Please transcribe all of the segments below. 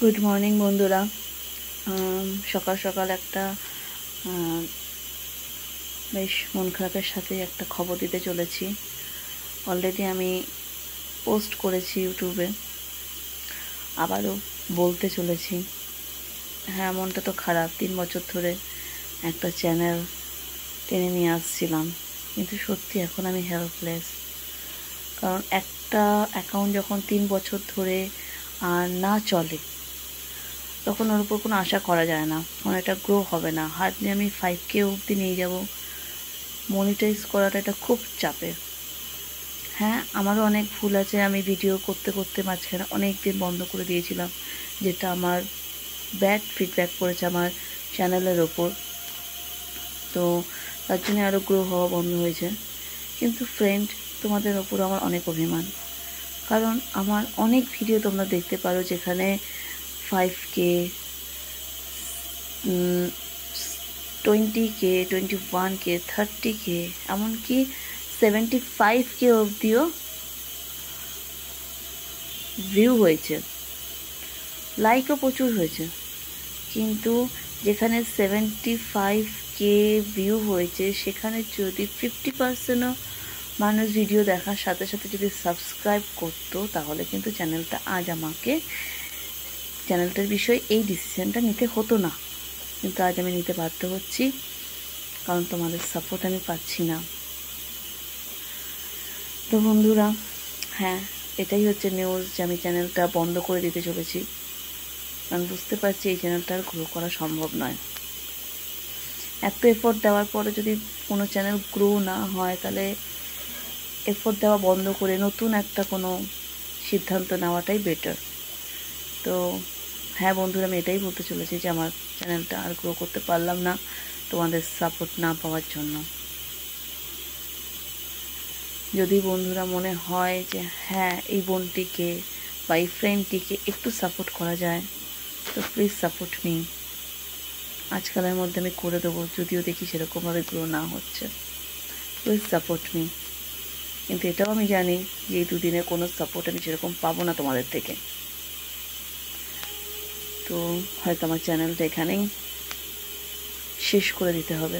Good morning বন্ধুরা। সকাল সকাল একটা বেশ মন খারাপের সাথে একটা খবর দিতে চলেছি। অলরেডি আমি পোস্ট করেছি ইউটিউবে, আবারও বলতে চলেছি। হ্যাঁ, মনটা তো খারাপ। 3 বছর ধরে একটা চ্যানেল টেনে নিয়ে আসছিলাম, কিন্তু সত্যি এখন আমি হেল্পলেস। কারণ একটা অ্যাকাউন্ট যখন 3 বছর ধরে আর না চলে, তখন ওর উপর কোনো আশা করা যায় না, কারণ এটা গ্রো হবে না। হার্ডলি আমি 5K অবধি নিয়ে যাব। মনিটাইজ করাটা এটা খুব চাপের। হ্যাঁ, আমারও অনেক ভুল আছে। আমি ভিডিও করতে করতে মাঝখানে অনেক দিন বন্ধ করে দিয়েছিলাম, যেটা আমার ব্যাড ফিডব্যাক পড়েছে আমার চ্যানেলের ওপর। তো তার জন্য আরও গ্রো হওয়া বন্ধ হয়েছে। কিন্তু ফ্রেন্ড, তোমাদের ওপর আমার অনেক অভিমান। কারণ আমার অনেক ভিডিও তোমরা দেখতে পারো যেখানে 5K, 20K, 21K, 30K, এমনকি 75K অবধিও ভিউ হয়েছে, লাইকও প্রচুর হয়েছে। কিন্তু যেখানে 75K ভিউ হয়েছে, সেখানে যদি 50%ও মানুষ ভিডিও দেখার সাথে সাথে যদি সাবস্ক্রাইব করতো, তাহলে কিন্তু চ্যানেলটার বিষয়ে এই ডিসিশনটা নিতে হতো না। কিন্তু আজ আমি নিতে বাধ্য হচ্ছি, কারণ তোমাদের সাপোর্ট আমি পাচ্ছি না। তো বন্ধুরা, হ্যাঁ, এটাই হচ্ছে নিউজ যে আমি চ্যানেলটা বন্ধ করে দিতে চলেছি। কারণ বুঝতে পারছি এই চ্যানেলটা আর গ্রো করা সম্ভব নয়। এত এফোর্ট দেওয়ার পরে যদি কোনো চ্যানেল গ্রো না হয়, তাহলে এফোর্ট দেওয়া বন্ধ করে নতুন একটা কোনো সিদ্ধান্ত নেওয়াটাই বেটার। তো হ্যাঁ বন্ধুরা, আমি এটাই বলতে চলেছি যে আমার চ্যানেলটা আর গ্রো করতে পারলাম না তোমাদের সাপোর্ট না পাওয়ার জন্য। যদি বন্ধুরা মনে হয় যে হ্যাঁ, এই বোনটিকে বা এই ফ্রেন্ডটিকে একটু সাপোর্ট করা যায়, তো প্লিজ সাপোর্ট মি। আজকালের মধ্যে আমি করে দেবো, যদিও দেখি সেরকমভাবে গ্রো না হচ্ছে। Please support me. কিন্তু এটাও আমি জানি যে এই দুদিনে কোনো সাপোর্ট আমি সেরকম পাবো না তোমাদের থেকে। তো হয়তো আমার চ্যানেলটা এখানেই শেষ করে দিতে হবে।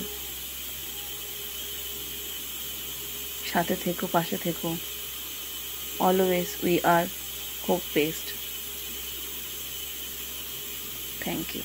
সাথে থেকো, পাশে থেকো। Always we are hope based. Thank you.